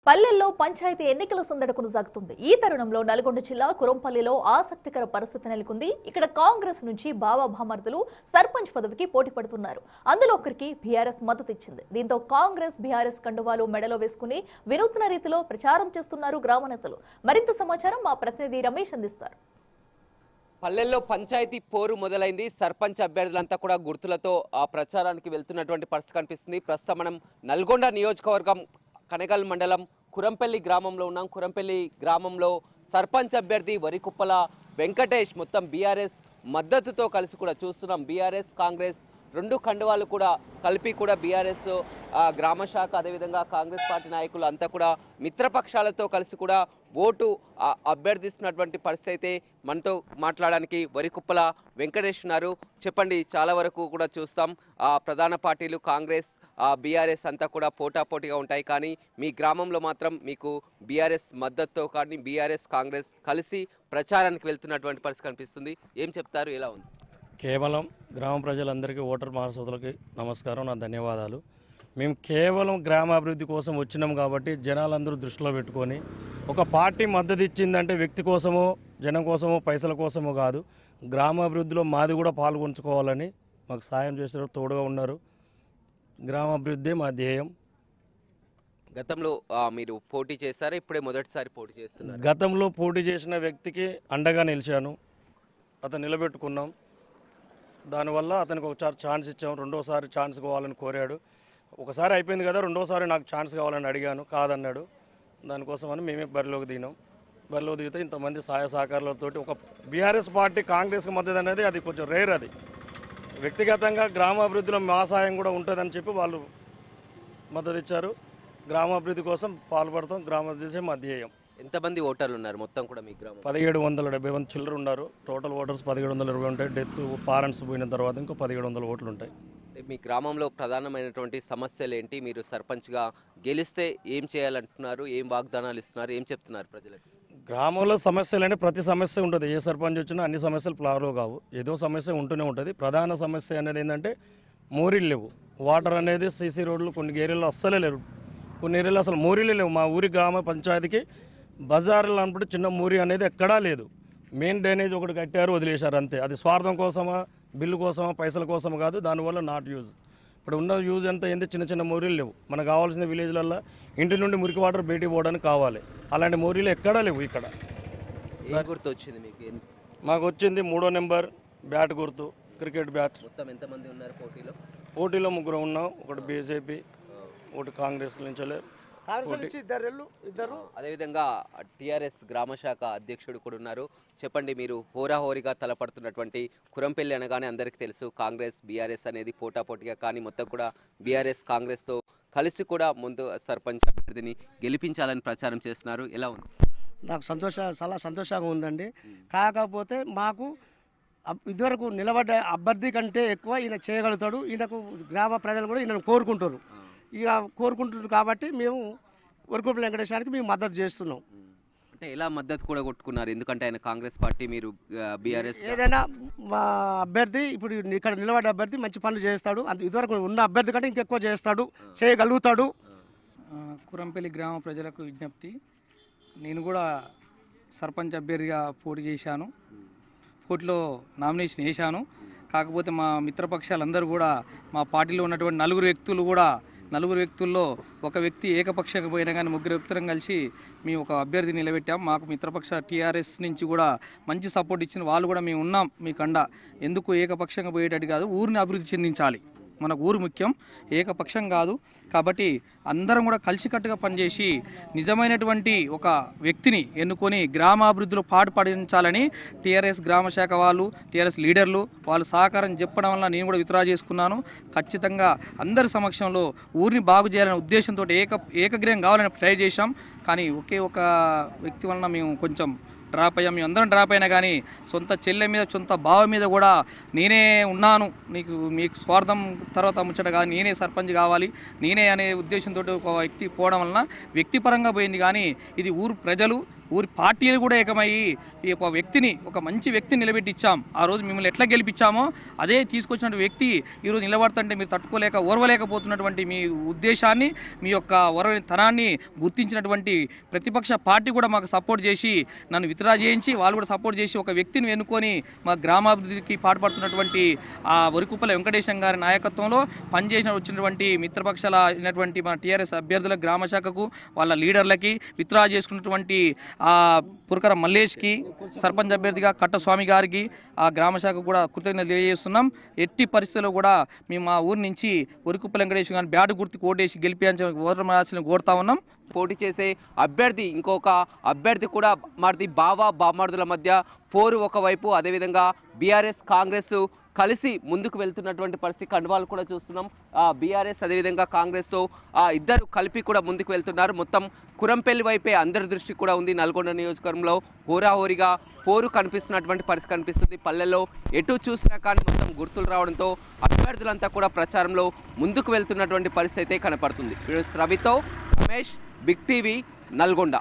పల్లెల్లో పంచాయతీ ఎన్నికల సందడి కొనసాగుతుంది. ఈ తరుణంలో నల్గొండ జిల్లా కురంపల్లిలో ఆసక్తికర పరిస్థితి నెలకొంది. ఇక్కడ కాంగ్రెస్ నుంచి బావ భామర్దులు సర్పంచ్ పదవికి పోటీ పడుతున్నారు. అందులో ఒకరికి బీఆర్ఎస్ మద్దతు ఇచ్చింది. దీంతో కాంగ్రెస్ బీఆర్ఎస్ కండువాలు మెడలో వేసుకుని వినూత్న రీతిలో ప్రచారం చేస్తున్నారు గ్రామ నేతలు. మరింత సమాచారం మా ప్రతినిధి రమేష్ అందిస్తారు. పల్లెల్లో పంచాయతీ పోరు మొదలైంది. సర్పంచ్ అభ్యర్థులంతా కూడా గుర్తులతో ఆ ప్రచారానికి వెళ్తున్నటువంటి పరిస్థితి కనిపిస్తుంది. ప్రస్తుతం మనం నల్గొండ నియోజకవర్గం కనగల్ మండలం కురంపల్లి గ్రామంలో ఉన్నాం. కురంపల్లి గ్రామంలో సర్పంచ్ అభ్యర్థి వరికుప్పల వెంకటేష్ మొత్తం బీఆర్ఎస్ మద్దతుతో కలిసి కూడా చూస్తున్నాం. బీఆర్ఎస్ కాంగ్రెస్ రెండు కండువాలు కూడా కలిపి కూడా బీఆర్ఎస్ గ్రామ శాఖ అదేవిధంగా కాంగ్రెస్ పార్టీ నాయకులు అంతా కూడా మిత్రపక్షాలతో కలిసి కూడా ఓటు అభ్యర్థిస్తున్నటువంటి పరిస్థితి అయితే మనతో మాట్లాడడానికి వరికుప్పల వెంకటేష్ ఉన్నారు. చెప్పండి, చాలా వరకు కూడా చూస్తాం ప్రధాన పార్టీలు కాంగ్రెస్ బీఆర్ఎస్ అంతా కూడా పోటాపోటీగా ఉంటాయి, కానీ మీ గ్రామంలో మాత్రం మీకు బీఆర్ఎస్ మద్దతుతో కానీ బీఆర్ఎస్ కాంగ్రెస్ కలిసి ప్రచారానికి వెళ్తున్నటువంటి పరిస్థితి కనిపిస్తుంది. ఏం చెప్తారు, ఎలా ఉంది? కేవలం గ్రామ ప్రజలందరికీ ఓటర్ మహాసోదరులకి నమస్కారం, నా ధన్యవాదాలు. మేము కేవలం గ్రామాభివృద్ధి కోసం వచ్చినాం కాబట్టి జనాలందరూ దృష్టిలో పెట్టుకొని ఒక పార్టీ మద్దతు ఇచ్చిందంటే వ్యక్తి కోసమో జనం కోసమో పైసల కోసమో కాదు, గ్రామాభివృద్ధిలో మాది కూడా పాల్గొంచుకోవాలని మాకు సాయం చేసిన తోడుగా ఉన్నారు. గ్రామాభివృద్ధి మా ధ్యేయం. గతంలో మీరు పోటీ చేశారు, ఇప్పుడే మొదటిసారి పోటీ చేస్తున్నారు? గతంలో పోటీ చేసిన వ్యక్తికి అండగా నిలిచాను, అతను నిలబెట్టుకున్నాం. దానివల్ల అతనికి ఒకసారి ఛాన్స్ ఇచ్చాము. రెండోసారి ఛాన్స్ కావాలని కోరాడు. ఒకసారి అయిపోయింది కదా, రెండోసారి నాకు ఛాన్స్ కావాలని అడిగాను, కాదన్నాడు. దానికోసమని మేమే బరిలోకి దిగినాం. బరిలో దిగితే ఇంతమంది సహాయ సహకారాలతో ఒక బీఆర్ఎస్ పార్టీ కాంగ్రెస్కి మద్దతు అనేది అది కొంచెం రేర్. అది వ్యక్తిగతంగా గ్రామాభివృద్ధిలో మా సహాయం కూడా ఉంటుందని చెప్పి వాళ్ళు మద్దతు ఇచ్చారు. గ్రామాభివృద్ధి కోసం పాల్పడతాం. గ్రామాభివృద్ధి మా ధ్యేయం. ఎంతమంది ఓటర్లు ఉన్నారు మొత్తం కూడా మీ గ్రామం? 1770 మంది చిల్లర ఉన్నారు. టోటల్ ఓటర్స్ 1720 ఉంటాయి. డెత్ పారెంట్స్ పోయిన తర్వాత ఇంకో 1700 ఓట్లు ఉంటాయి. మీ గ్రామంలో ప్రధానమైనటువంటి సమస్యలు ఏంటి? మీరు సర్పంచ్గా గెలిస్తే ఏం చేయాలంటున్నారు? ఏం వాగ్దానాలు ఇస్తున్నారు? ఏం చెప్తున్నారు ప్రజలకు? గ్రామంలో సమస్యలు అంటే ప్రతి సమస్య ఉంటుంది. ఏ సర్పంచ్ వచ్చినా అన్ని సమస్యలు ప్లాలో కావు, ఏదో సమస్య ఉంటూనే ఉంటుంది. ప్రధాన సమస్య అనేది ఏంటంటే మోరీలు లేవు. వాటర్ అనేది సీసీ రోడ్లు కొన్ని ఏరియాలో అస్సలే లేవు. కొన్ని ఏరియాలో అసలు మోరీలే లేవు. మా ఊరి గ్రామ పంచాయతీకి బజార్లు అన్నప్పుడు చిన్న మూరి అనేది ఎక్కడా లేదు. మెయిన్ డ్రైనేజ్ ఒకటి కట్టారు, వదిలేశారు అంతే. అది స్వార్థం కోసమా, బిల్లు కోసమా, పైసల కోసమా కాదు. దానివల్ల నాట్ యూజ్. ఇప్పుడు ఉన్న యూజ్ ఎంత ఏంది, చిన్న చిన్న మోరీలు లేవు. మనకు కావాల్సిన విలేజ్లల్లో ఇంటి నుండి మురికి వాటర్ బయటికి పోవడానికి కావాలి. అలాంటి మోరీలు ఎక్కడా లేవు. ఇక్కడ గుర్తు వచ్చింది మీకు? మాకు వచ్చింది 3వ నెంబర్ బ్యాట్ గుర్తు, క్రికెట్ బ్యాట్. మొత్తం ఎంతమంది ఉన్నారు పోటీలో? పోటీలో 3 ఉన్నాం. ఒకటి బీజేపీ, ఒకటి కాంగ్రెస్ నుంచి. అదేవిధంగా టీఆర్ఎస్ గ్రామ శాఖ అధ్యక్షుడు కూడా ఉన్నారు. చెప్పండి, మీరు హోరాహోరీగా తలపడుతున్నటువంటి కురంపల్లి అనగానే అందరికీ తెలుసు కాంగ్రెస్ బీఆర్ఎస్ అనేది పోటాపోటీగా, కానీ మొత్తం కూడా బీఆర్ఎస్ కాంగ్రెస్తో కలిసి కూడా ముందు సర్పంచ్ అభ్యర్థిని గెలిపించాలని ప్రచారం చేస్తున్నారు. ఎలా ఉంది? నాకు చాలా సంతోషంగా ఉందండి. కాకపోతే మాకు ఇదివరకు నిలబడ్డ అభ్యర్థి కంటే ఎక్కువ ఈయన చేయగలుగుతాడు. ఈయనకు గ్రామ ప్రజలు కూడా ఈయనను కోరుకుంటారు. ఇక కోరుకుంటున్నారు కాబట్టి మేము వరికుప్పల వెంకటేశ్వరానికి మేము మద్దతు చేస్తున్నాం. అంటే ఎలా మద్దతు కూడా కొట్టుకున్నారు? ఎందుకంటే ఆయన కాంగ్రెస్ పార్టీ, మీరు బీఆర్ఎస్. ఏదైనా మా అభ్యర్థి ఇప్పుడు ఇక్కడ నిలబడ్డ అభ్యర్థి మంచి పనులు చేస్తాడు. ఇదివరకు ఉన్న అభ్యర్థి కంటే ఇంకెక్కువ చేస్తాడు, చేయగలుగుతాడు. కురంపల్లి గ్రామ ప్రజలకు విజ్ఞప్తి, నేను కూడా సర్పంచ్ అభ్యర్థిగా పోటీ చేశాను. పోటీలో నామినేషన్ వేశాను. కాకపోతే మా మిత్రపక్షాలందరూ కూడా మా పార్టీలో ఉన్నటువంటి నలుగురు వ్యక్తుల్లో ఒక వ్యక్తి ఏకపక్షంగా పోయినా కానీ 3 వ్యక్తులం కలిసి మేము ఒక అభ్యర్థి నిలబెట్టాం. మాకు మిత్రపక్ష టీఆర్ఎస్ నుంచి కూడా మంచి సపోర్ట్ ఇచ్చిన వాళ్ళు కూడా మేము ఉన్నాం మీ కండ. ఎందుకు ఏకపక్షంగా పోయేటట్టు కాదు, ఊరిని అభివృద్ధి చెందించాలి. మనకు ఊరు ముఖ్యం, ఏకపక్షం కాదు. కాబట్టి అందరం కూడా కలిసికట్టుగా పనిచేసి నిజమైనటువంటి ఒక వ్యక్తిని ఎన్నుకొని గ్రామాభివృద్ధిలో పాటుపడించాలని టీఆర్ఎస్ గ్రామ శాఖ వాళ్ళు, టీఆర్ఎస్ లీడర్లు వాళ్ళు సహకారం చెప్పడం వల్ల నేను కూడా విత్డ్రా చేసుకున్నాను. ఖచ్చితంగా అందరి సమక్షంలో ఊరిని బాగు చేయాలనే ఉద్దేశంతో ఏకగ్రీవం కావాలని ట్రై చేశాం. కానీ ఒకే ఒక వ్యక్తి వలన మేము కొంచెం డ్రాప్ అయ్యాం. మేము అందరం డ్రాప్ అయినా కానీ సొంత చెల్లె మీద, సొంత బావ మీద కూడా నేనే ఉన్నాను, మీకు స్వార్థం తర్వాత ముచ్చట కాదు, నేనే సర్పంచ్ కావాలి, నేనే అనే ఉద్దేశంతో ఒక వ్యక్తి పోవడం వలన వ్యక్తిపరంగా పోయింది. కానీ ఇది ఊరు ప్రజలు ఊరి పార్టీలు కూడా ఏకమయ్యి ఈ ఒక వ్యక్తిని, ఒక మంచి వ్యక్తిని నిలబెట్టి ఇచ్చాం. ఆ రోజు మిమ్మల్ని ఎట్లా గెలిపించామో అదే తీసుకొచ్చిన వ్యక్తి ఈరోజు నిలబడుతుంటే మీరు ఓర్వలేకపోతున్నటువంటి మీ ఉద్దేశాన్ని, మీ యొక్క ఓర్వలేనితనాన్ని గుర్తించినటువంటి ప్రతిపక్ష పార్టీ కూడా మాకు సపోర్ట్ చేసి నన్ను విత్డ్రా చేయించి వాళ్ళు కూడా సపోర్ట్ చేసి ఒక వ్యక్తిని ఎన్నుకొని మా గ్రామాభివృద్ధికి పాటుపడుతున్నటువంటి ఆ వరికుప్పల వెంకటేశం గారి నాయకత్వంలో వచ్చినటువంటి మిత్రపక్షాల అయినటువంటి మన టీఆర్ఎస్ అభ్యర్థుల గ్రామ శాఖకు, వాళ్ళ లీడర్లకి, విత్డ్రా చేసుకున్నటువంటి పురకర మల్లేష్కి, సర్పంచ్ అభ్యర్థిగా కట్టస్వామి గారికి, ఆ గ్రామ శాఖకు కూడా కృతజ్ఞతలు తెలియజేస్తున్నాం. ఎట్టి పరిస్థితుల్లో కూడా మేము మా ఊరి నుంచి వరికుప్పల వెంకటేశ్వర గారిని బ్యాట్ గుర్తుకు ఓటేసి గెలిపించాలని కోరుతా ఉన్నాం. పోటీ చేసే అభ్యర్థి ఇంకొక అభ్యర్థి కూడా బామర్దుల మధ్య పోరు ఒకవైపు, అదేవిధంగా బీఆర్ఎస్ కాంగ్రెస్ కలిసి ముందుకు వెళ్తున్నటువంటి పరిస్థితి కండువాలు కూడా చూస్తున్నాం. బీఆర్ఎస్ అదేవిధంగా కాంగ్రెస్తో ఇద్దరు కలిపి కూడా ముందుకు వెళ్తున్నారు. మొత్తం కురంపల్లి వైపే అందరి దృష్టి కూడా ఉంది. నల్గొండ నియోజకవర్గంలో హోరాహోరీగా పోరు కనిపిస్తున్నటువంటి పరిస్థితి కనిపిస్తుంది. పల్లెల్లో ఎటు చూసినా కానీ మొత్తం గుర్తులు రావడంతో అభ్యర్థులంతా కూడా ప్రచారంలో ముందుకు వెళ్తున్నటువంటి పరిస్థితి అయితే కనపడుతుంది. రవితో రమేష్, బిగ్ టీవీ, నల్గొండ.